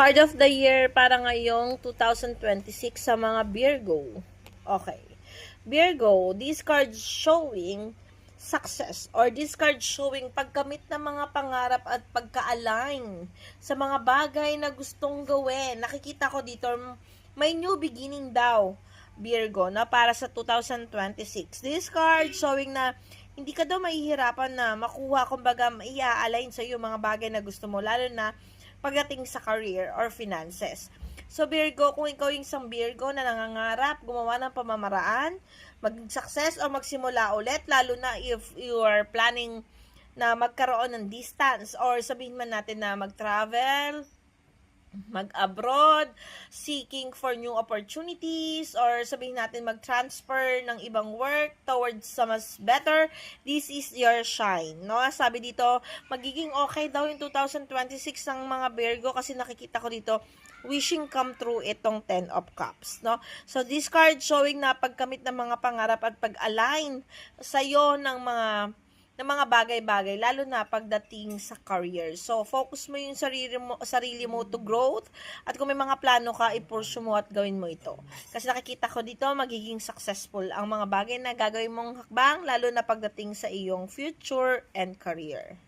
Card of the year para ngayong 2026 sa mga Virgo. Okay. Virgo, this card showing success or this card showing pagkamit ng mga pangarap at pagka-align sa mga bagay na gustong gawin. Nakikita ko dito, may new beginning daw, Virgo, na para sa 2026. This card showing na hindi ka daw mahihirapan na makuha, kumbaga, ia-align sa iyo mga bagay na gusto mo, lalo na pagdating sa career or finances. So, Virgo, kung ikaw yung isang Virgo na nangangarap, gumawa ng pamamaraan, mag-success o magsimula ulit, lalo na if you are planning na magkaroon ng distance or sabihin man natin na mag-travel, mag-abroad, seeking for new opportunities, or sabihin natin mag-transfer ng ibang work towards sa mas better, this is your shine, no? Sabi dito, magiging okay daw yung 2026 ng mga Virgo kasi nakikita ko dito, wishing come true itong 10 of Cups, no? So, this card showing na pagkamit ng mga pangarap at pag-align sa'yo ng mga bagay-bagay, lalo na pagdating sa career. So, focus mo yung sarili mo to growth, at kung may mga plano ka, i-pursue mo at gawin mo ito. Kasi nakikita ko dito, magiging successful ang mga bagay na gagawin mong hakbang, lalo na pagdating sa iyong future and career.